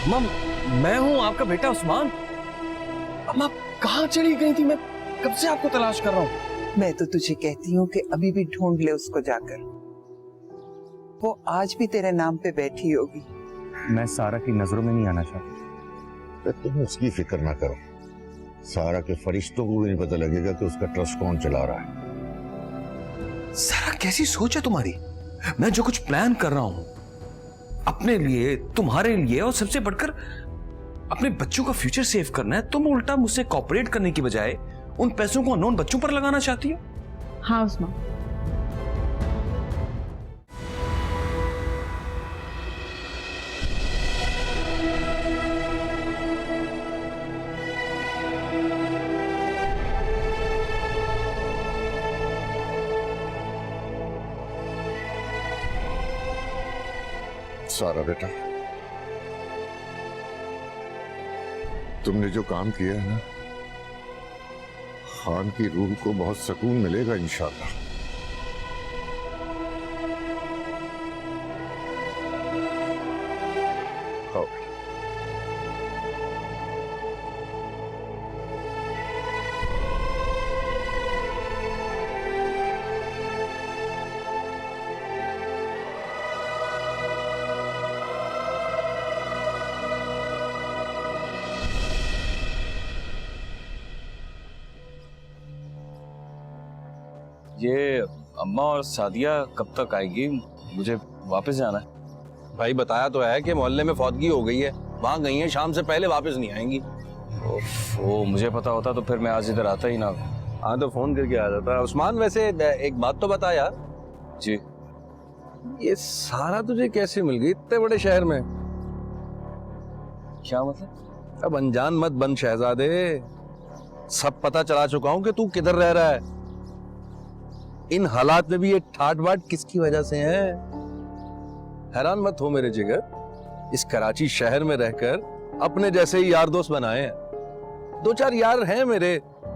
अम्मा, मैं हूँ आपका बेटा उस्मान। अम्मा कहाँ चली गई थी? मैं कब से आपको तलाश कर रहा हूँ। मैं तो तुझे कहती हूँ कि अभी भी ढूंढ ले उसको जाकर। वो आज भी तेरे नाम पे बैठी होगी। मैं सारा की नजरों में नहीं आना चाहता। तुम उसकी फिक्र ना करो, सारा के फरिश्तों को भी नहीं पता लगेगा कि उसका ट्रस्ट कौन चला रहा है। सारा कैसी सोच है तुम्हारी? मैं जो कुछ प्लान कर रहा हूँ अपने लिए, तुम्हारे लिए, और सबसे बढ़कर अपने बच्चों का फ्यूचर सेव करना है, तुम उल्टा मुझसे कॉपरेट करने की बजाय उन पैसों को अननोन बच्चों पर लगाना चाहती हो। हाँ उस्मान, सारा बेटा, तुमने जो काम किया है ना, खान की रूह को बहुत सुकून मिलेगा इंशाअल्लाह। खाओ। ये अम्मा और सादिया कब तक आएगी? मुझे वापस जाना है। भाई बताया तो है कि मोहल्ले में फौतगी हो गई है, वहां गई है, शाम से पहले वापस नहीं आएंगी। वो मुझे पता होता तो फिर मैं आज इधर आता ही ना। हाँ तो फोन करके आ जाता। उस्मान वैसे एक बात तो बता यार। जी। ये सारा तुझे कैसे मिल गई इतने बड़े शहर में? क्या मतलब? अब अनजान मत बन शहजादे, सब पता चला चुका हूं कि तू किधर रह रहा है। इन हालात में भी ये ठाट बाट किसकी वजह से है? हैरान मत हो मेरे जिगर, इस कराची शहर में रहकर अपने जैसे ही यार दोस्त बनाए हैं। दो चार यार हैं मेरे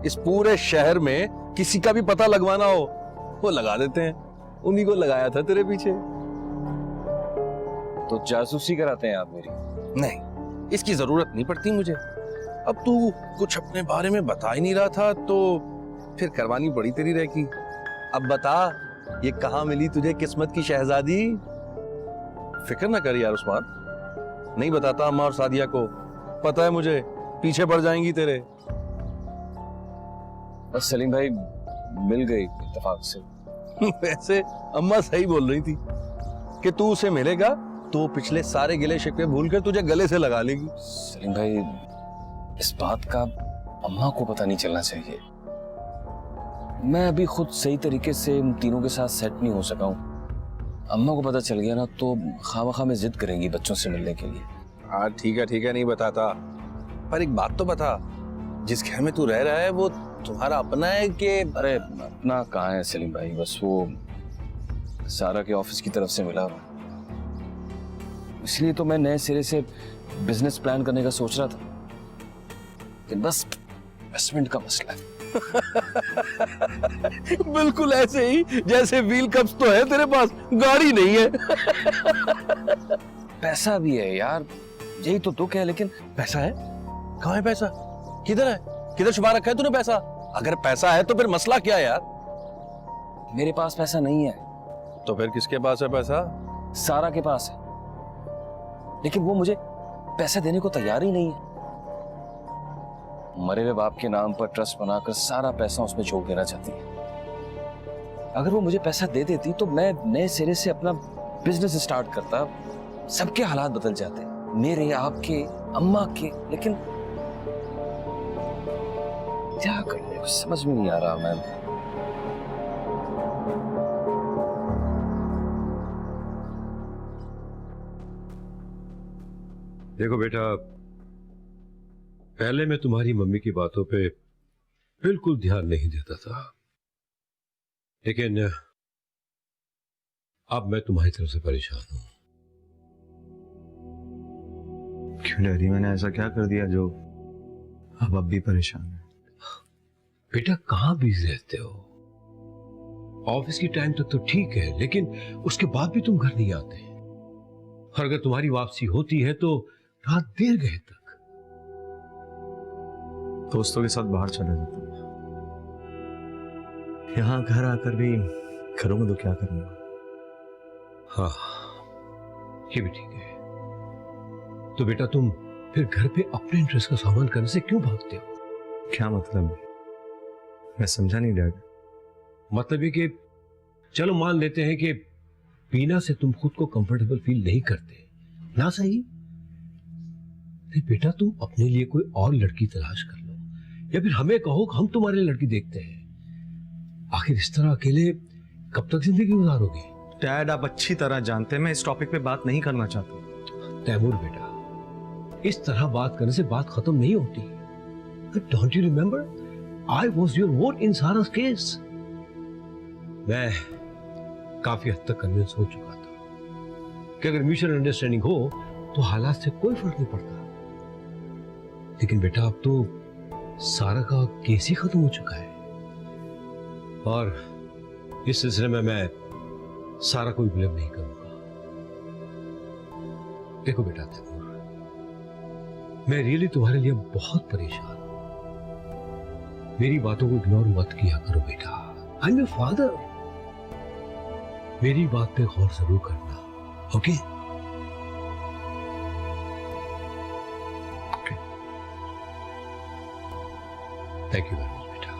इस पूरे शहर में, किसी का भी पता लगवाना हो वो लगा देते हैं। उन्हीं को लगाया था तेरे पीछे। तो जासूसी कराते हैं आप मेरी? नहीं, इसकी जरूरत नहीं पड़ती मुझे। अब तू कुछ अपने बारे में बता ही नहीं रहा था तो फिर करवानी पड़ी तेरी रेकी। अब बता, ये कहाँ मिली तुझे किस्मत की शहजादी? फिक्र ना कर यार उस्मान, नहीं बताता अम्मा और सादिया को, पता है मुझे पीछे पड़ जाएंगी तेरे। बस सलीम भाई मिल गई इत्तेफाक से। वैसे अम्मा सही बोल रही थी कि तू उसे मिलेगा तो पिछले सारे गिले शिकवे भूल कर तुझे गले से लगा लेगी। सलीम भाई, इस बात का अम्मा को पता नहीं चलना चाहिए। मैं अभी खुद सही तरीके से इन तीनों के साथ सेट नहीं हो सका हूँ। अम्मा को पता चल गया ना तो खामखा में जिद करेंगी बच्चों से मिलने के लिए। हाँ ठीक है नहीं बताता, पर एक बात तो बता, जिस घर में तू रह रहा है वो तुम्हारा अपना है कि? अरे अपना कहाँ है सलीम भाई, बस वो सारा के ऑफिस की तरफ से मिला हुआ, इसलिए तो मैं नए सिरे से बिजनेस प्लान करने का सोच रहा था, लेकिन बस इन्वेस्टमेंट का मसला है। बिल्कुल ऐसे ही जैसे व्हील कप्स तो है तेरे पास, गाड़ी नहीं है। पैसा भी है यार, यही तो दुख है। लेकिन पैसा है? कहाँ है पैसा? किधर है? किधर छुपा रखा है तूने पैसा? अगर पैसा है तो फिर मसला क्या है यार? मेरे पास पैसा नहीं है। तो फिर किसके पास है पैसा? सारा के पास है, लेकिन वो मुझे पैसा देने को तैयार ही नहीं है। मरे हुए बाप के नाम पर ट्रस्ट बनाकर सारा पैसा उसमें झोंक देना चाहती है। अगर वो मुझे पैसा दे देती तो मैं नए सिरे से अपना बिजनेस स्टार्ट करता, सबके हालात बदल जाते, मेरे, आपके, अम्मा के। लेकिन क्या करूं, समझ में नहीं आ रहा। मैं देखो बेटा, पहले मैं तुम्हारी मम्मी की बातों पे बिल्कुल ध्यान नहीं देता था, लेकिन अब मैं तुम्हारी तरफ से परेशान हूं। क्यों डैडी, मैंने ऐसा क्या कर दिया जो अब भी परेशान है? बेटा कहाँ बिजी रहते हो? ऑफिस की टाइम तक तो ठीक है, लेकिन उसके बाद भी तुम घर नहीं आते। और अगर तुम्हारी वापसी होती है तो रात देर गए तक। दोस्तों के साथ बाहर चला जाता हूँ। यहाँ घर आकर भी करूंगा तो क्या करूंगा। हाँ, ये भी ठीक है। तो बेटा तुम फिर घर पे अपने इंटरेस्ट का सामान करने से क्यों भागते हो? क्या मतलब? मैं समझा नहीं डैड। मतलब ये कि चलो मान लेते हैं कि बीना से तुम खुद को कंफर्टेबल फील नहीं करते, ना सही? फिर बेटा तुम अपने लिए कोई और लड़की तलाश कर लो, या फिर हमें कहो कि हम तुम्हारे लिए लड़की देखते हैं। आखिर इस तरह अकेले कब तक जिंदगी गुजारोगे? डैड आप अच्छी तरह जानते हैं मैं इस टॉपिक पे बात नहीं करना चाहता। तैमूर बेटा, इस तरह बात करने से बात खत्म नहीं होती। Don't you remember, I was your vote in सारा's केस। मैं काफी हद तक कन्विंस हो चुका था कि अगर म्यूचुअल अंडरस्टैंडिंग हो तो हालात से कोई फर्क नहीं पड़ता। लेकिन बेटा अब तो सारा का केस ही खत्म हो चुका है, और इस सिलसिले में मैं सारा को भी ब्लेम नहीं करूंगा। देखो बेटा तैमूर, मैं रियली तुम्हारे लिए बहुत परेशान हूं। मेरी बातों को इग्नोर मत किया करो बेटा। I am your father. मेरी बात पे गौर जरूर करना, okay? Thank you very much बेटा।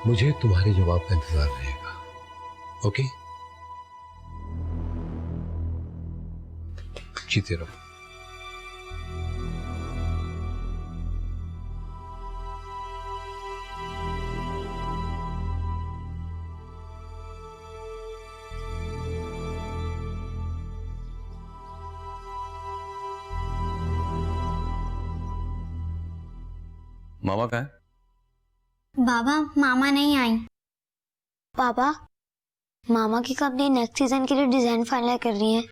मुझे तुम्हारे जवाब का इंतजार रहेगा, ओके? जीते रहो। मामा कहाँ है? बाबा मामा नहीं आई। पापा, मामा की कंपनी नेक्स्ट सीजन के लिए डिजाइन फाइनल कर रही है,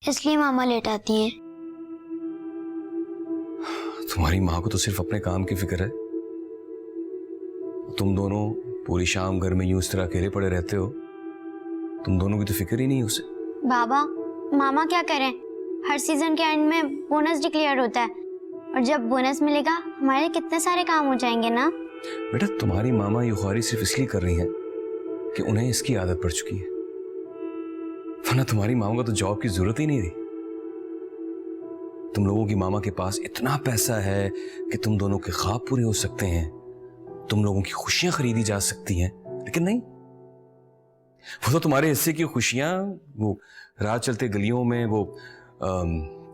इसलिए मामा लेट आती हैं। तुम्हारी माँ को तो सिर्फ अपने काम की फिक्र है। तुम दोनों पूरी शाम घर में यूं इस तरह अकेले पड़े रहते हो, तुम दोनों की तो फिक्र ही नहीं उसे। बाबा, मामा क्या करें, हर सीजन के एंड में बोनस डिक्लेयर होता है, और जब बोनस मिलेगा हमारे कितने सारे काम हो जाएंगे ना। बेटा तुम्हारी मामा ये ख्वारी सिर्फ इसलिए कर रही हैं कि उन्हें इसकी आदत पड़ चुकी है, वरना तुम्हारी मामा को तो जॉब की जरूरत ही नहीं रही। तुम लोगों की मामा के पास इतना पैसा है कि तुम दोनों के ख्वाब पूरे हो सकते हैं, तुम लोगों की खुशियां खरीदी जा सकती हैं, लेकिन नहीं, वो तो तुम्हारे हिस्से की खुशियां वो राह चलते गलियों में वो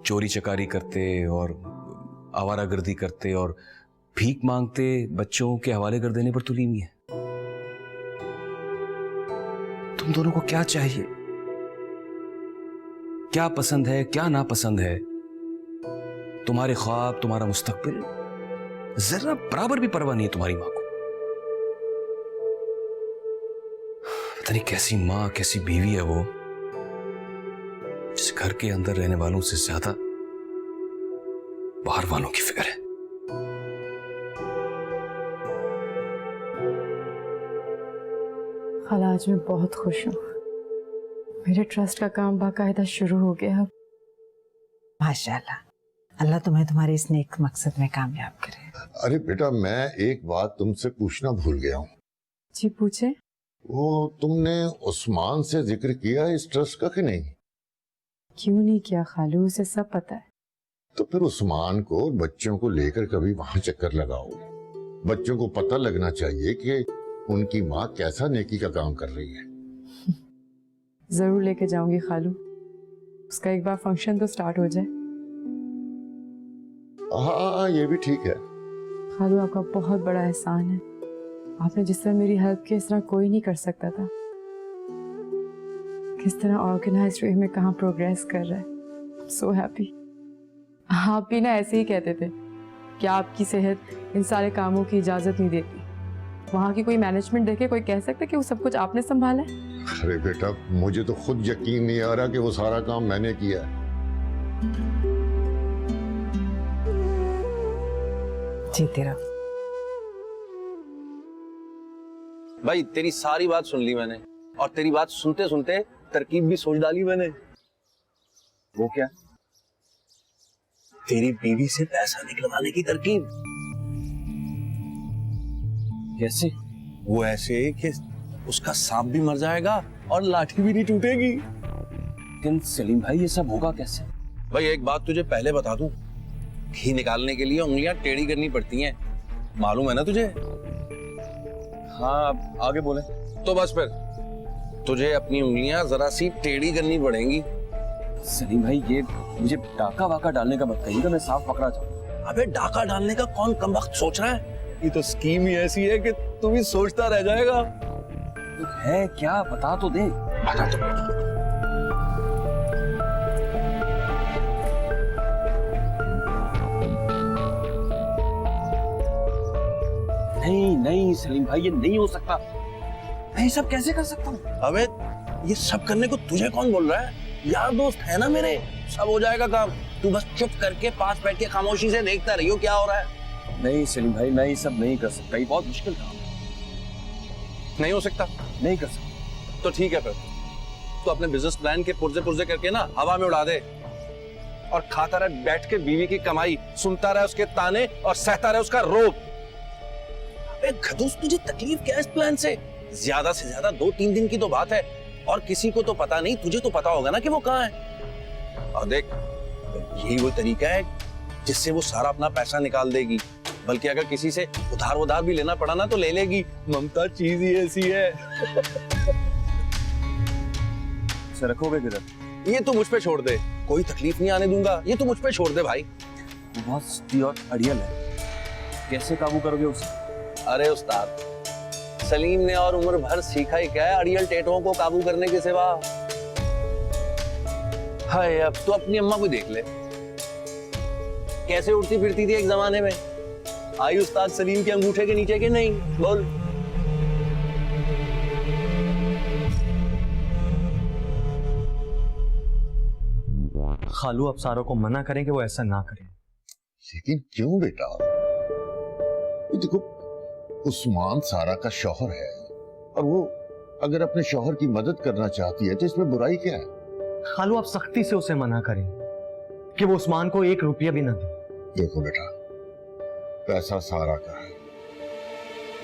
चोरी चकारी करते और आवारागर्दी करते और भीख मांगते बच्चों के हवाले कर देने पर तुली हुई है। तुम दोनों को क्या चाहिए, क्या पसंद है, क्या नापसंद है? तुम्हारे ख्वाब, तुम्हारा मुस्तकबिल जरा बराबर भी परवाह नहीं है तुम्हारी मां को। पता नहीं कैसी मां, कैसी बीवी है वो, जिस घर के अंदर रहने वालों से ज्यादा बाहर वालों की फिक्र है। खाला, आज मैं बहुत खुश हूँ। मेरे ट्रस्ट का काम बाकायदा शुरू हो गया। माशाल्लाह, अल्लाह तुम्हें तुम्हारे इस नेक मकसद में कामयाब करे। अरे बेटा, मैं एक बात तुमसे पूछना भूल गया हूँ। जी पूछे। वो तुमने उस्मान से जिक्र किया इस ट्रस्ट का कि नहीं? क्यों नहीं किया खालू, उसे सब पता है। तो फिर उस्मान को और बच्चों को लेकर कभी वहां चक्कर लगाओ। बच्चों को पता लगना चाहिए कि उनकी माँ कैसा नेकी का काम कर रही है। जरूर लेके जाऊंगी खालू, उसका एक बार फंक्शन तो स्टार्ट हो जाए। हाँ, ये भी ठीक है। खालू, आपका बहुत बड़ा एहसान है। आपने जिस तरह मेरी हेल्प की, इस तरह कोई नहीं कर सकता था। किस तरह ऑर्गेनाइज्ड वे में कहाँ प्रोग्रेस कर रहा है। So happy. आप भी ना ऐसे ही कहते थे कि आपकी सेहत इन सारे कामों की इजाजत नहीं देती। वहाँ की कोई मैनेजमेंट देखे कोई कह सकता कि वो सब कुछ आपने संभाला है? अरे बेटा, मुझे तो खुद यकीन नहीं आ रहा कि वो सारा काम मैंने किया है। जीते रहो। भाई तेरी सारी बात सुन ली मैंने, और तेरी बात सुनते सुनते तरकीब भी सोच डाली मैंने। वो क्या? तेरी बीवी से पैसा निकलवाने की तरकीब। कैसे? वो ऐसे कि उसका सांप भी मर जाएगा और लाठी भी नहीं टूटेगी। लेकिन सलीम भाई ये सब होगा कैसे? भाई एक बात तुझे पहले बता दूं, घी निकालने के लिए उंगलियां टेढ़ी करनी पड़ती हैं, मालूम है ना तुझे? हाँ अब आगे बोले। तो बस फिर तुझे अपनी उंगलियां जरा सी टेढ़ी करनी पड़ेंगी। सलीम भाई ये मुझे डाका वाका डालने का मत कहिएगा, मैं साफ पकड़ा जाऊँ। अबे डाका डालने का कौन कमबख्त सोच रहा है? ये तो स्कीम ही ऐसी है कि तू भी सोचता रह जाएगा। तो है क्या, बता तो दे। बता तो। नहीं नहीं सलीम भाई ये नहीं हो सकता, मैं ये सब कैसे कर सकता हूँ? अबे ये सब करने को तुझे कौन बोल रहा है? यार दोस्त है ना मेरे, सब हो जाएगा काम। तू बस चुप करके पास बैठ के खामोशी से देखता रहियो क्या हो रहा है। नहीं सलीम भाई मैं ये सब नहीं कर सकता, ये बहुत मुश्किल काम। नहीं हो सकता? नहीं कर सकता। तो ठीक है फिर तो अपने बिजनेस प्लान के पुर्जे पुर्जे करके ना हवा में उड़ा दे और खाता रहे बैठ के बीवी की कमाई, सुनता रहे उसके ताने और सहता रहे उसका रोब। अबे खदूस तुझे तकलीफ क्या है इस प्लान से? ज्यादा से ज्यादा 2-3 दिन की तो बात है और किसी को तो पता नहीं, तुझे तो पता होगा ना कि वो कहाँ है। और देख यही वो तरीका है जिससे वो सारा अपना पैसा निकाल देगी, बल्कि अगर किसी से उधार भी लेना पड़ा ना तो ले लेगी। ममता चीज ही ऐसी है। इसे रखोगे किधर? ये तू मुझ पे छोड़ दे, कोई तकलीफ नहीं आने दूंगा, ये तू मुझ पे छोड़ दे भाई। वो बहुत सिद्धि और अड़ियल है, कैसे काबू करोगे उसे? अरे उस्ताद सलीम ने और उम्र भर सीखा ही क्या है अड़ियल टेटों को काबू करने के सिवा। हाय अब तो अपनी अम्मा को देख ले, कैसे उड़ती फिरती थी एक जमाने में। आई उस्ताद सलीम के अंगूठे के नीचे के नहीं? बोल। खालू अब सारों को मना करें कि वो ऐसा ना करें। लेकिन क्यों बेटा? ये देखो उस्मान सारा का शौहर है और वो अगर अपने शौहर की मदद करना चाहती है तो इसमें बुराई क्या है? खालू आप सख्ती से उसे मना करें कि वो उस्मान को 1 रुपया भी ना दे। देखो बेटा पैसा सारा का है,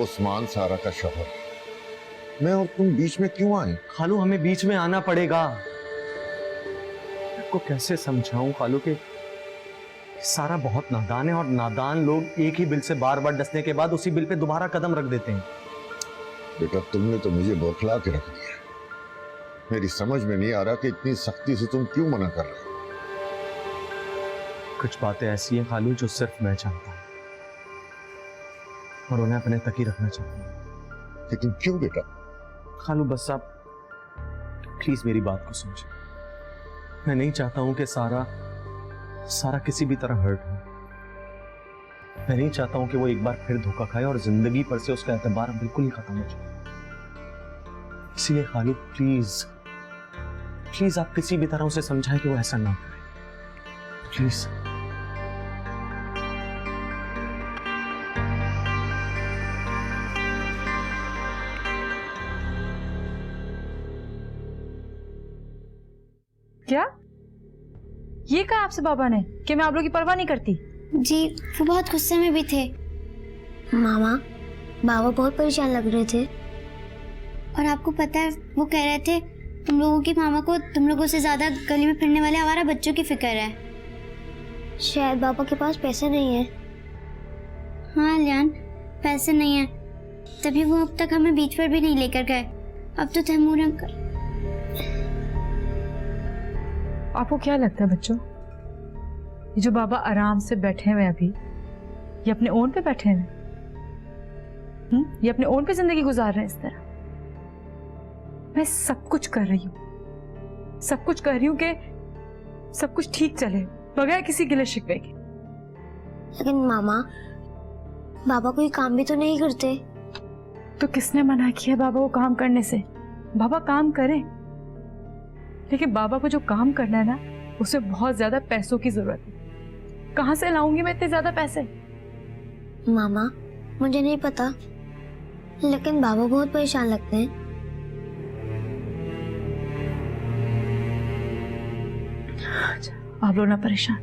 उस्मान सारा का शौहर है, मैं और तुम बीच में क्यों आए? खालू हमें बीच में आना पड़ेगा। को कैसे समझाऊं खालू के सारा बहुत नादान है और नादान लोग एक ही बिल से बार बार डसने के बाद उसी बिल पे दोबारा कदम रख देते हैं। बेटा तुमने तो मुझे बौखला के रख दिया, मेरी समझ में नहीं आ रहा कि इतनी सख्ती से तुम क्यों मना कर रहे हो। कुछ बातें ऐसी हैं खालू जो सिर्फ मैं जानता हूं और उन्हें अपने तक ही रखना चाहता हूं। लेकिन क्यों बेटा? खालू बस आप प्लीज मेरी बात को समझें। मैं नहीं चाहता हूं कि सारा किसी भी तरह हर्ट हो। मैं नहीं चाहता हूं कि वो एक बार फिर धोखा खाए और जिंदगी पर से उसका एतबार बिल्कुल ही खत्म हो जाए। इसलिए खालू प्लीज आप किसी भी तरह उसे समझाएं कि वो ऐसा ना करे प्लीज। क्या ये कहा आपसे बाबा ने कि मैं आप लोगों की परवाह नहीं करती? जी वो बहुत गुस्से में भी थे। मामा बाबा बहुत परेशान लग रहे थे और आपको पता है वो कह रहे थे तुम लोगों की मामा को तुम लोगों से ज्यादा गली में फिरने वाले आवारा बच्चों की फिक्र है। शायद बाबा के पास पैसे नहीं है। हाँ लियान पैसे नहीं है, तभी वो अब तक हमें बीच पर भी नहीं लेकर गए। अब तो तैमूर अंकल। आपको क्या लगता है बच्चों, ये जो बाबा आराम से बैठे हुए अभी ये अपने ओन पे बैठे हैं? ये अपने ओन पे जिंदगी गुजार रहे हैं इस तरह? मैं सब कुछ कर रही हूँ, सब कुछ कर रही हूँ कि सब कुछ ठीक चले बगैर किसी गिले शिकवे के। लेकिन मामा बाबा कोई काम भी तो नहीं करते। तो किसने मना किया बाबा को काम करने से? बाबा काम करें, लेकिन बाबा को जो काम करना है ना उसे बहुत ज्यादा पैसों की जरूरत है। कहां से लाऊंगी मैं इतने ज्यादा पैसे? मामा मुझे नहीं पता, लेकिन बाबा बहुत परेशान लगते हैं। आप लोग ना परेशान,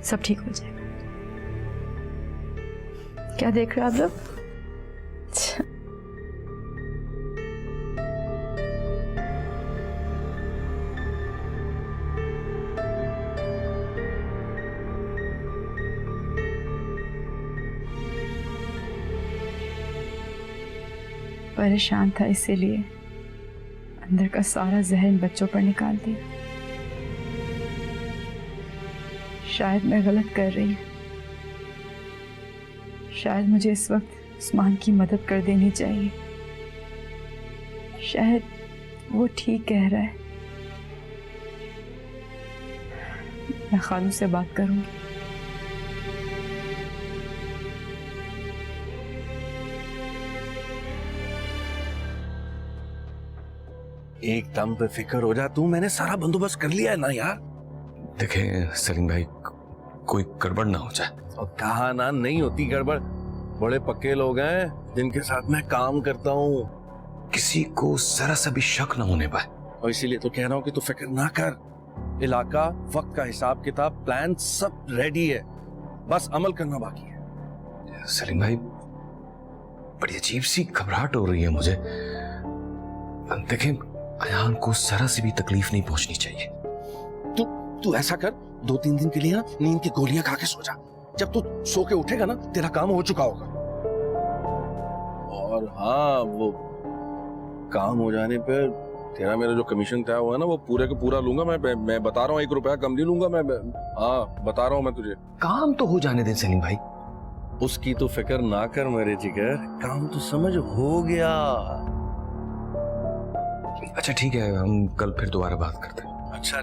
सब ठीक हो जाएगा। क्या देख रहे हो आप लोग? परेशान था इसीलिए अंदर का सारा जहन बच्चों पर निकाल दिया। शायद मैं गलत कर रही हूँ। शायद मुझे इस वक्त उस्मान की मदद कर देनी चाहिए। शायद वो ठीक कह रहा है। मैं खालू से बात करूंगी। एकदम बेफिक्र हो जा तू, मैंने सारा बंदोबस्त कर लिया है ना यार। देखें सलीम भाई, कोई गड़बड़ ना हो जाए। और कहा ना नहीं होती गड़बड़, बड़े पक्के लोग हैं जिनके साथ मैं काम करता हूँ। किसी को जरा सा भी शक ना होने पाए। और इसीलिए तो कह रहा हूँ कि तू फिक्र ना कर। इलाका, वक्त का हिसाब किताब, प्लान सब रेडी है, बस अमल करना बाकी है। सलीम भाई, बड़ी अजीब सी घबराहट हो रही है मुझे। देखें, अयान को जरा सी भी तकलीफ नहीं पहुंचनी चाहिए। तू ऐसा कर, 2-3 दिन के लिए ना नींद की गोलियां खा के सो जा। जब तू सो के उठेगा ना, तेरा काम हो चुका होगा। और हाँ, वो काम हो जाने पर तेरा मेरा जो कमीशन तय हुआ है ना, वो पूरे का पूरा लूंगा। मैं बता रहा हूँ, 1 रुपया कम नहीं लूंगा मैं। हाँ, बता रहा हूँ मैं तुझे। काम तो हो जाने दे सलीम भाई। उसकी तो फिक्र ना कर मेरे जिगर, काम तो समझ हो गया। अच्छा ठीक है, हम कल फिर दोबारा बात करते हैं। अच्छा,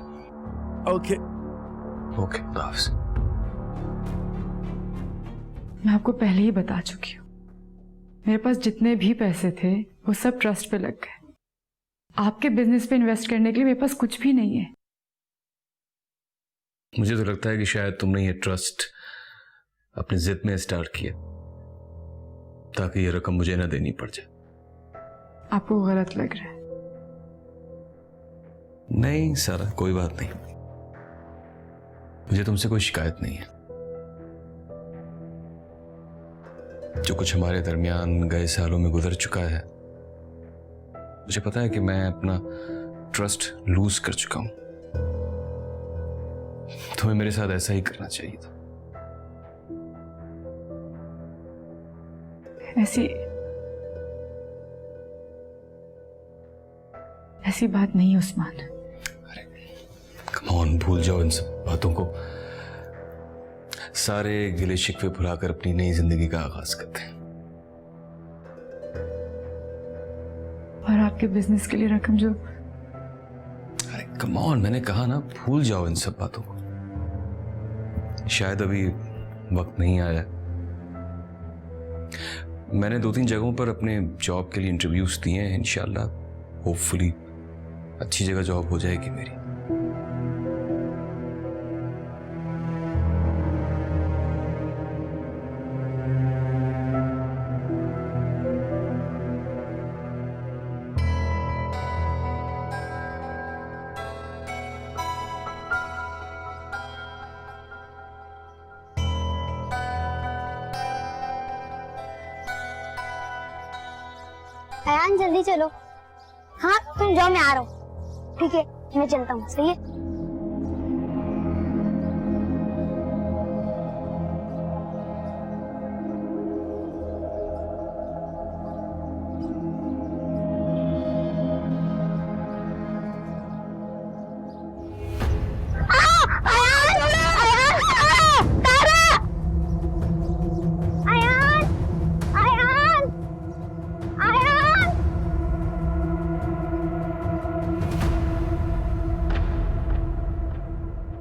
ओके ओके, खुदाफिज़। मैं आपको पहले ही बता चुकी हूँ, मेरे पास जितने भी पैसे थे वो सब ट्रस्ट पे लग गए। आपके बिजनेस पे इन्वेस्ट करने के लिए मेरे पास कुछ भी नहीं है। मुझे तो लगता है कि शायद तुमने ये ट्रस्ट अपनी जिद में स्टार्ट किया ताकि ये रकम मुझे ना देनी पड़ जाए। आपको गलत लग रहा है। नहीं सारा, कोई बात नहीं। मुझे तुमसे कोई शिकायत नहीं है। जो कुछ हमारे दरमियान गए सालों में गुजर चुका है, मुझे पता है कि मैं अपना ट्रस्ट लूज कर चुका हूं। तुम्हें मेरे साथ ऐसा ही करना चाहिए था। ऐसी बात नहीं है उस्मान। अरे कम ऑन, भूल जाओ इन सब बातों को। सारे गिले शिकवे भुलाकर अपनी नई जिंदगी का आगाज करते हैं। और आपके बिजनेस के लिए रकम जो... अरे कम ऑन, मैंने कहा ना, भूल जाओ इन सब बातों को। शायद अभी वक्त नहीं आया। मैंने 2-3 जगहों पर अपने जॉब के लिए इंटरव्यूज दिए हैं। इंशाल्लाह होपफुली अच्छी जगह जॉब हो जाएगी मेरी। अयान जल्दी चलो। हाँ तुम जाओ, मैं आ रहा हूँ। ठीक है, मैं चलता हूँ। सही है।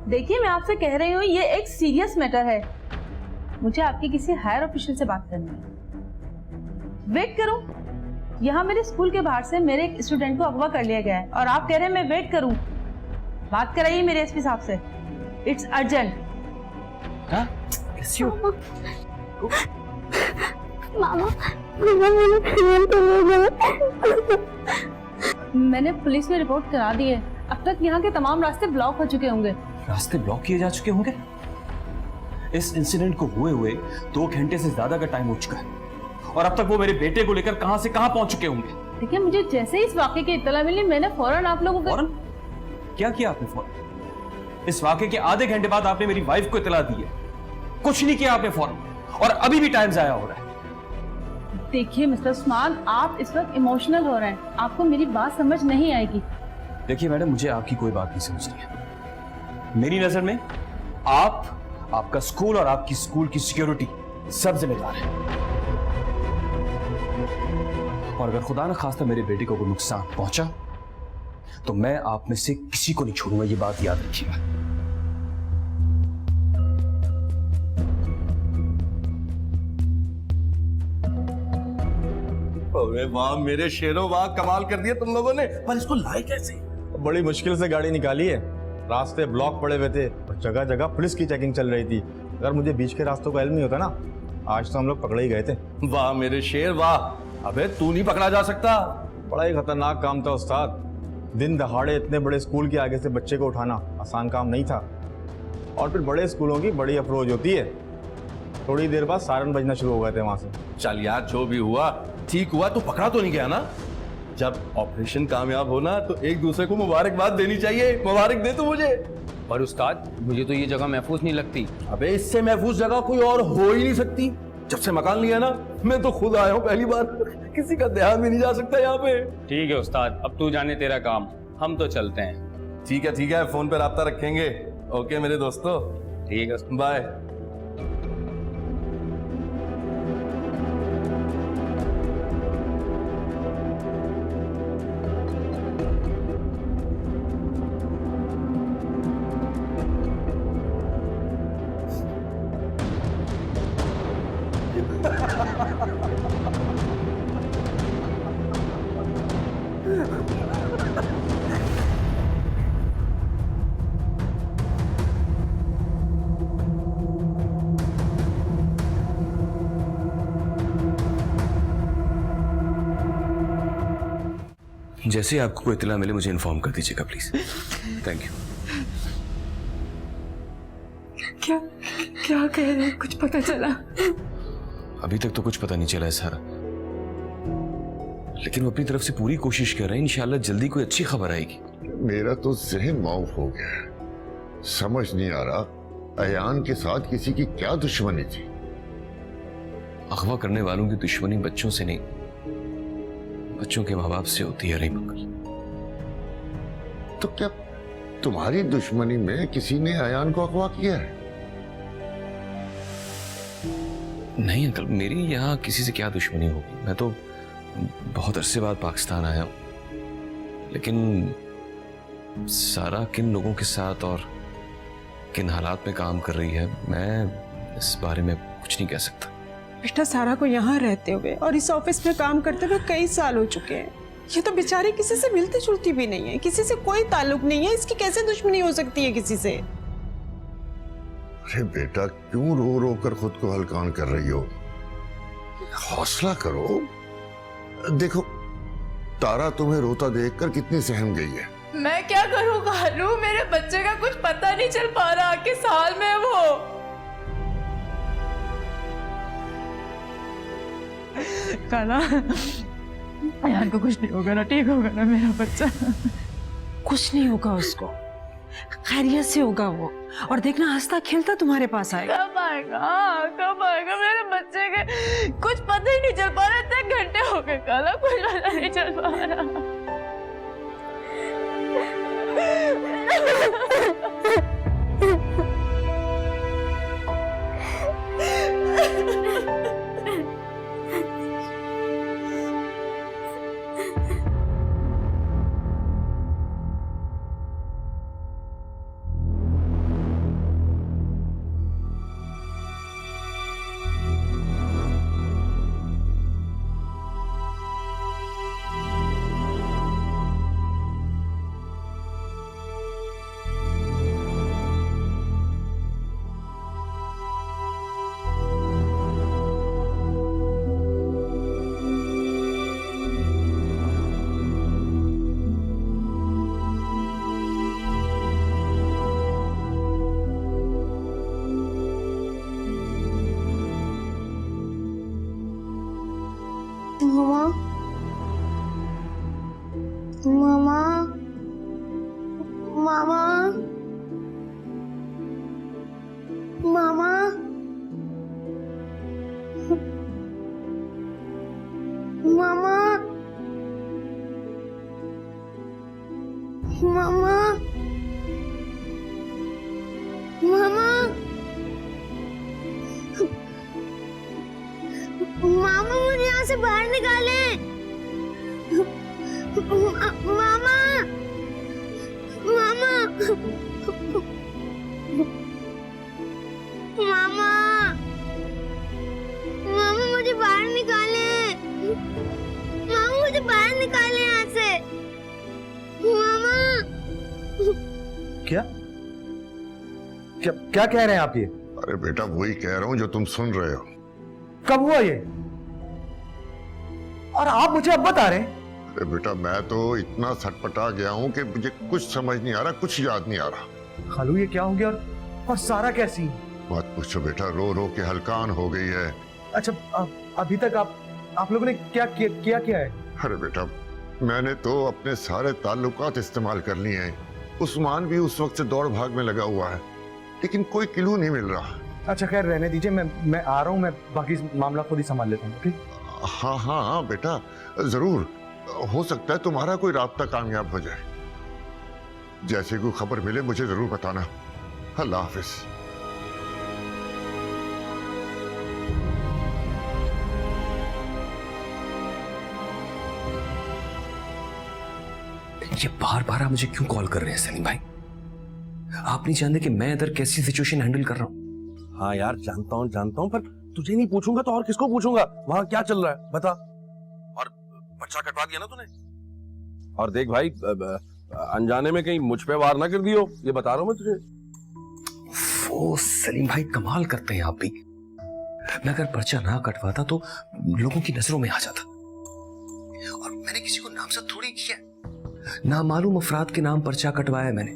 देखिए, मैं आपसे कह रही हूँ, ये एक सीरियस मैटर है। मुझे आपके किसी हायर ऑफिशियल से बात करनी है। वेट करूं? यहाँ मेरे स्कूल के बाहर से मेरे एक स्टूडेंट को अगवा कर लिया गया है और आप कह रहे हैं मैं वेट करूं? बात कराइए मेरे एसपी साहब से। It's urgent. मामा, मैंने पुलिस में रिपोर्ट करा दी है। अब तक यहाँ के तमाम रास्ते ब्लॉक हो चुके होंगे। रास्ते ब्लॉक किए जा चुके होंगे? इस इंसिडेंट को हुए 2 घंटे से ज्यादा का टाइम हो चुका है और अब तक वो मेरे बेटे को लेकर कहां से कहां पहुंच चुके होंगे। देखिए, मुझे जैसे ही इस वाकये की इत्तला मिली, मैंने फौरन आप लोगों को फौरन? क्या किया आपने फौरन? इस वाकये के आधे घंटे बाद आपने मेरी वाइफ को इत्तला दी है। कुछ नहीं किया आपने फौरन, और अभी भी टाइम जाया हो रहा है। देखिए मिस्टर उस्मान, आप इस वक्त इमोशनल हो रहे हैं, आपको मेरी बात समझ नहीं आएगी। देखिए मैडम, मुझे आपकी कोई बात नहीं समझनी है। मेरी नजर में आप, आपका स्कूल और आपकी स्कूल की सिक्योरिटी सब जिम्मेदार है। और अगर खुदा न खास्ता मेरे बेटे को कोई नुकसान पहुंचा तो मैं आप में से किसी को नहीं छोड़ूंगा, ये बात याद रखिएगा। अरे वाह मेरे शेरों, वाह कमाल कर दिया तुम लोगों ने। पर इसको लाए कैसे? बड़ी मुश्किल से गाड़ी निकाली है, रास्ते ब्लॉक पड़े हुए थे और जगह जगह पुलिस की चेकिंग चल रही थी। अगर मुझे बीच के रास्तों का इल्म नहीं होता ना, आज तो हम लोग पकड़े ही गए थे। वाह मेरे शेर वाह। अबे तू नहीं पकड़ा जा सकता। बड़ा ही खतरनाक काम था उस्ताद। दिन दहाड़े इतने बड़े स्कूल के आगे से बच्चे को उठाना आसान काम नहीं था। और फिर बड़े स्कूलों की बड़ी अप्रोच होती है। थोड़ी देर बाद सायरन बजना शुरू हो गए थे वहां से। चल यार, जो भी हुआ ठीक हुआ। तू पकड़ा तो नहीं गया ना? जब ऑपरेशन कामयाब होना तो एक दूसरे को मुबारकबाद देनी चाहिए। मुबारक दे तू मुझे। पर उस्ताद, मुझे तो ये जगह महफूज नहीं लगती। अबे इससे महफूज जगह कोई और हो ही नहीं सकती। जब से मकान लिया ना, मैं तो खुद आया हूँ पहली बार। किसी का ध्यान भी नहीं जा सकता यहाँ पे। ठीक है उस्ताद, अब तू जाने तेरा काम, हम तो चलते हैं। ठीक है, फोन पे राब्ता रखेंगे। ओके मेरे दोस्तों, ठीक है, बाय। जैसे ही आपको कोई इत्तला मिले मुझे इन्फॉर्म कर दीजिएगा प्लीज। Thank you. क्या क्या कह रहे हैं, कुछ पता चला? अभी तक तो कुछ पता नहीं चला है सारा, लेकिन वो अपनी तरफ से पूरी कोशिश कर रहे हैं। इंशाल्लाह जल्दी कोई अच्छी खबर आएगी। मेरा तो जहन माउफ हो गया है। समझ नहीं आ रहा अयान के साथ किसी की क्या दुश्मनी थी। अगवा करने वालों की दुश्मनी बच्चों से नहीं, बच्चों के माँ बाप से होती है। रहीम अंकल, तो क्या तुम्हारी दुश्मनी में किसी ने अयान को अगवा किया है? नहीं अंकल, मेरी यहाँ किसी से क्या दुश्मनी होगी। मैं तो बहुत अरसे बाद पाकिस्तान आया हूँ, लेकिन सारा किन लोगों के साथ और किन हालात में काम कर रही है, मैं इस बारे में कुछ नहीं कह सकता। बेटा, सारा को यहाँ रहते हुए और इस ऑफिस में काम करते हुए कई साल हो चुके हैं। ये तो बेचारी किसी से मिलती जुलती भी नहीं है, किसी से कोई ताल्लुक नहीं है। इसकी कैसे दुश्मनी हो सकती है किसी से? अरे बेटा, क्यों रो रो कर खुद को हलकान कर रही हो? हौसला करो। देखो, तारा तुम्हें रोता देखकर कितनी सहम गई है। मैं क्या करूँ कालू, मेरे बच्चे का कुछ पता नहीं चल पा रहा। किस हाल में है वो? काला, यार को कुछ नहीं होगा ना? ठीक होगा ना मेरा बच्चा? कुछ नहीं होगा उसको, खैरियत से होगा वो। और देखना, हंसता खेलता तुम्हारे पास आएगा। कब आएगा मेरे बच्चे के? कुछ पता ही नहीं चल पा रहा। इतने घंटे हो गए काला, कुछ पता नहीं चल पा रहा। मामा मामा मामा मामा मामा मामा मामा मामा मुझे यहाँ से बाहर निकाले मामा मामा मामा मामा मुझे बाहर निकाले मामा मुझे बाहर निकाले यहाँ से मामा क्या क्या क्या कह रहे हैं आप ये? अरे बेटा वही कह रहा हूं जो तुम सुन रहे हो। कब हुआ ये? और आप मुझे अब बता रहे हैं? अरे बेटा मैं तो इतना सटपटा गया हूं कि मुझे कुछ समझ नहीं आ रहा, कुछ याद नहीं आ रहा। खालू ये क्या हो गया? और सारा कैसी? मत पूछो बेटा, रो रो के हलकान हो गई है। अच्छा अभी तक आप लोगों ने क्या है? अरे बेटा मैंने तो अपने सारे ताल्लुकात इस्तेमाल कर लिए हैं। उस्मान भी उस वक्त से दौड़ भाग में लगा हुआ है, लेकिन कोई क्लू नहीं मिल रहा। अच्छा खैर रहने दीजिए, मैं आ रहा हूँ, मैं बाकी मामला खुद ही संभाल लेता हूँ। ठीक? हाँ हाँ हाँ बेटा जरूर, हो सकता है तुम्हारा कोई रास्ता कामयाब हो जाए। जैसे कोई खबर मिले मुझे जरूर बताना। अल्लाह हाफिज। ये बार बार आप मुझे क्यों कॉल कर रहे हैं सलीम भाई? आप नहीं जानते कि मैं इधर कैसी सिचुएशन हैंडल कर रहा हूँ? हाँ यार जानता हूँ, पर तुझे नहीं पूछूंगा तो और किसको पूछूंगा? वहां क्या चल रहा है बता। और पर्चा कटवा दिया ना तूने? और देख भाई अनजाने में कहीं मुझ पे वार ना कर दियो, ये बता रहा हूं मैं तुझे। वो सलीम भाई कमाल करते हैं आप भी। मैं अगर पर्चा ना कटवाता तो लोगों की नजरों में आ जाता। और मैंने किसी को नामजद थोड़ी किया, नामालूम अफराद के नाम पर्चा कटवाया है मैंने।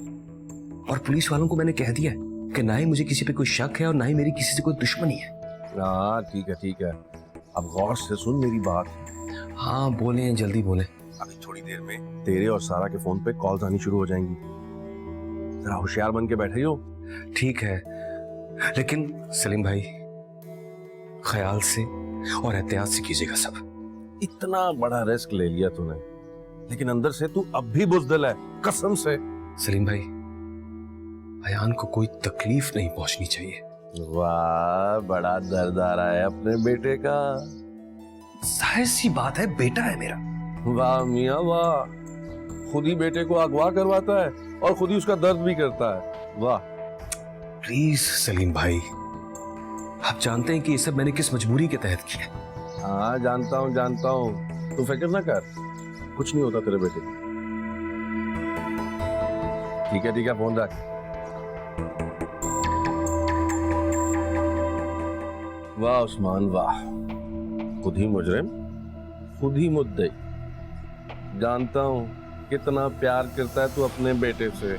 और पुलिस वालों को मैंने कह दिया है कि ना ही मुझे किसी पे कोई शक है और ना ही मेरी किसी से कोई दुश्मनी है। हाँ ठीक है, अब गौर से सुन मेरी बात। हाँ बोले, जल्दी बोले। अभी थोड़ी देर में तेरे और सारा के फोन पे कॉल्स आनी शुरू हो जाएंगी, जरा होशियार बन के बैठे हो। ठीक है, लेकिन सलीम भाई ख्याल से और एहतियात से कीजिएगा सब। इतना बड़ा रिस्क ले लिया तूने, लेकिन अंदर से तू अब भी बुज़दिल है, कसम से। सलीम भाई अयान को कोई तकलीफ नहीं पहुंचनी चाहिए। वाह बड़ा दर्द आ रहा है अपने बेटे का। जाहिर सी बात है, बेटा है मेरा। वाह मियाँ वाह, खुद ही बेटे को अगवा करवाता है और खुद ही उसका दर्द भी करता है। वाह। प्लीज सलीम भाई, आप जानते हैं कि ये सब मैंने किस मजबूरी के तहत किया। हाँ जानता हूँ, तू फिक्र ना कर, कुछ नहीं होता तेरे बेटे को। ठीक है फोन रख। वाह उस्मान वाह, खुद ही मुजरिम खुद ही मुद्दई। जानता हूँ कितना प्यार करता है तू अपने बेटे से।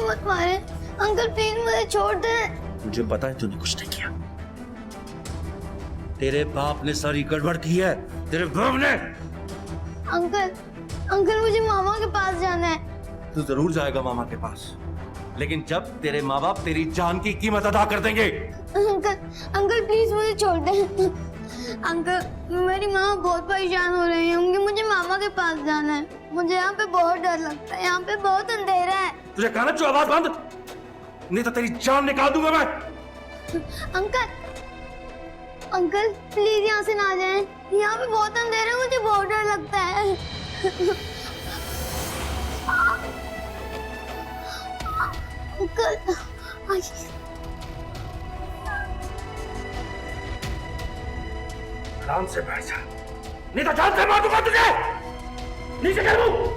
मत मारे अंकल, प्लीज मुझे छोड़ दे। मुझे पता है तूने कुछ नहीं किया। तेरे बाप ने सारी गड़बड़ की है, तेरे बाप ने। अंकल मुझे मामा के पास जाना है। तू जरूर जाएगा मामा के पास, लेकिन जब तेरे माँ बाप तेरी जान की कीमत अदा कर देंगे। अंकल प्लीज मुझे छोड़ दे। अंकल मेरी माँ बहुत परेशान हो रही है, मुझे मामा के पास जाना है। मुझे यहाँ पे बहुत डर लगता है, यहाँ पे बहुत अंधेरा है। तुझे कहना चाहिए आवाज बंद, नहीं तो तेरी जान निकाल दूंगा मैं। अंकल प्लीज यहाँ से ना जाएं, यहाँ पे बहुत अंधेरा है, मुझे बहुत डर लगता है। अंकल आराम से बैठ जा, नहीं तो जान से मार दूंगा तुझे। नीचे गिर मुंह।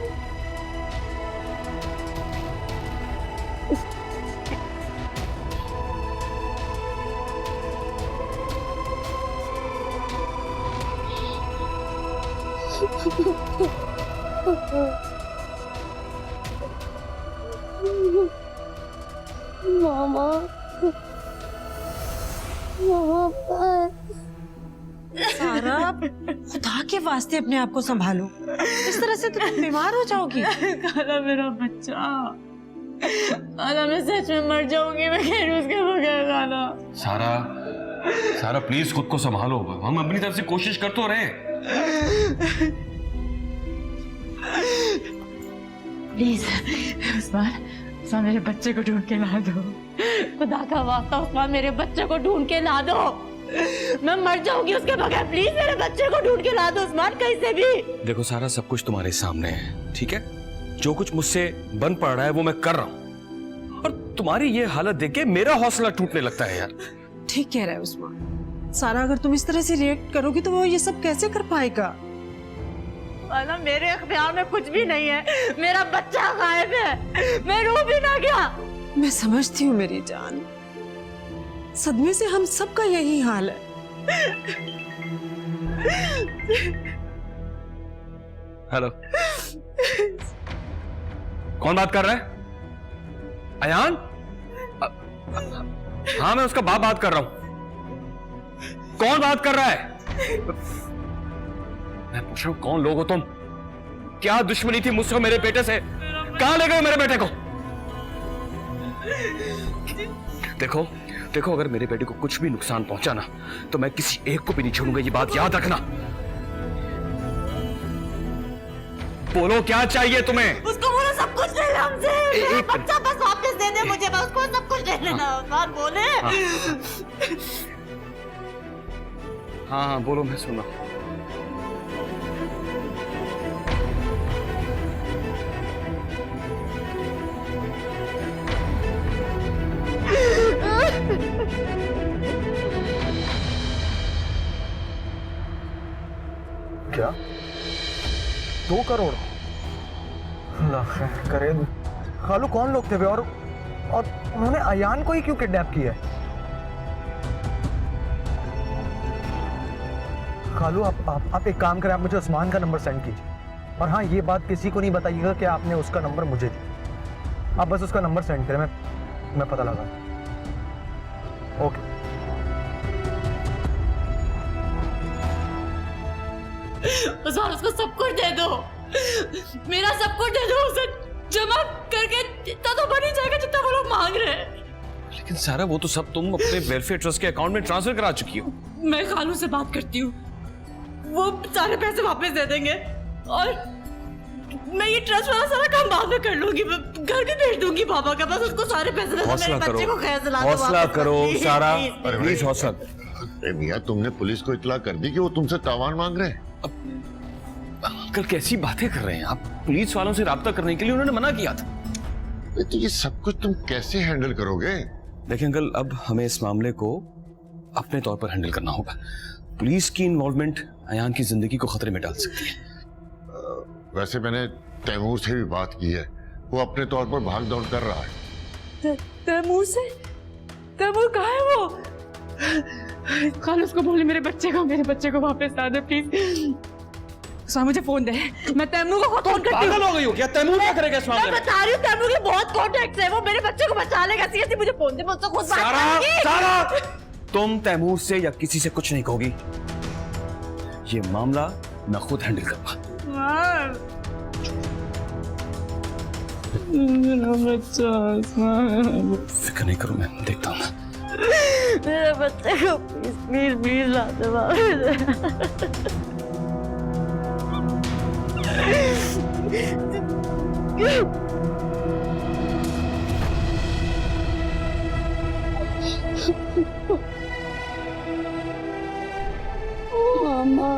मामा सारा, खुदा के वास्ते अपने आप को संभालो, इस तरह से तो तुम बीमार हो जाओगी। काला मेरा बच्चा, काला मैं सच में मर जाऊंगी, मैं कह रही हूँ उसके बगैर। काला सारा प्लीज खुद को संभालो, हम अपनी तरफ से कोशिश कर तो रहे। प्लीज उस्मान मेरे बच्चे को ढूंढ के ला दो, खुदा का वास्ता उस्मान मेरे बच्चे को ढूंढ के ला दो, मैं मर जाऊंगी उसके बगैर। प्लीज मेरे बच्चे को ढूंढ के ला दो उस्मान, कहीं से भी। देखो सारा, सब कुछ तुम्हारे सामने है, ठीक है? जो कुछ मुझसे बन पड़ रहा है वो मैं कर रहा हूँ, और तुम्हारी ये हालत देख के मेरा हौसला टूटने लगता है यार। ठीक कह रहा है उस्मान। सारा, अगर तुम इस तरह से रिएक्ट करोगी तो वो ये सब कैसे कर पाएगा? काला मेरे अख्तियार में कुछ भी नहीं है, मेरा बच्चा गायब है, मैं रो भी ना गया। मैं समझती हूँ मेरी जान, सदमे से हम सबका यही हाल है। हेलो, कौन बात कर रहा है? अयान? हाँ मैं उसका बाप बात कर रहा हूं। कौन बात कर रहा है? मैं पूछ रहा हूं कौन लोग हो तुम? क्या दुश्मनी थी मुझसे और मेरे बेटे से? कहां ले गए मेरे बेटे को? देखो देखो, अगर मेरे बेटे को कुछ भी नुकसान पहुंचा ना तो मैं किसी एक को भी नहीं छोड़ूंगा, ये बात याद रखना। बोलो क्या चाहिए तुम्हें? उसको बोलो सब कुछ ले ले हमसे, बच्चा बस वापस दे दे मुझे, बस उसको सब कुछ ले लेना। उस्मान बोले। हाँ बोलो, मैं सुन रहा हूं। क्या 2 करोड़? अल्लाह खैर करे। खालू कौन लोग थे वे, और उन्होंने अयान को ही क्यों किडनैप किया है? खालू आप एक काम करें, आप मुझे उस्मान का नंबर सेंड कीजिए, और हाँ ये बात किसी को नहीं बताइएगा कि आपने उसका नंबर मुझे दिया। आप बस उसका नंबर सेंड करें, मैं पता लगा। ओके। उस्मान उसको सब कुछ दे दो, मेरा सब कुछ दे दो, उसे जमा करके इतना तो बन ही जाएगा जितना वो लोग मांग रहे हैं। लेकिन सारा वो तो सब तुम अपने वेलफेयर ट्रस्ट के अकाउंट में ट्रांसफर करा चुकी हो। मैं खालू से बात करती हूँ, वो सारे पैसे वापस दे देंगे, और मैं ये ट्रस्ट वाला सारा काम बाद में कर लूंगी, घर भी भेज दूंगी पापा का, बस उसको सारे पैसे दे दो, मेरे बच्चे को खैर से ला दो। हौसला करो सारा, प्लीज हौसला। अरे मियां, तुमने पुलिस को इत्तला कर दी कि वो तुमसे तावान मांग रहे हैं? अंकल कैसी बातें कर रहे हैं आप? पुलिस वालों से राब्ता करने के लिए उन्होंने मना किया था। तो ये सब कुछ तुम कैसे हैंडल करोगे? देखिए अंकल, अब हमें इस मामले को अपने तौर पर हैंडल करना होगा। पुलिस की इन्वॉल्वमेंट अयान की जिंदगी को खतरे में डाल सकती है। वैसे मैंने तैमूर से भी बात की है, वो अपने तौर पर भाग दौड़ कर रहा है। तैमूर से? तैमूर कहाँ है वो? खालू उसको बोले मेरे बच्चे को वापस ला दे प्लीज। स्वामी मुझे फोन दे, मैं तैमूर को फोन करती हूँ। पागल हो गई हो क्या? तैमूर क्या करेगा इस मामले में? मैं बता रही हूँ, तैमूर के बहुत कॉन्टैक्ट्स हैं, वो मेरे बच्चे को बचा लेगा। सीरियसली मुझे फोन दे, मुझसे खुद बात करेगी। सारा, तुम तैमूर से या किसी से कुछ नहीं कहोगी। ये मामला मैं खुद हैंडल करूंगा। फिक्र नहीं करो, मैं देखता हूँ। मेरे बच्चे को प्लीज प्लीज प्लीज ला दे। मामा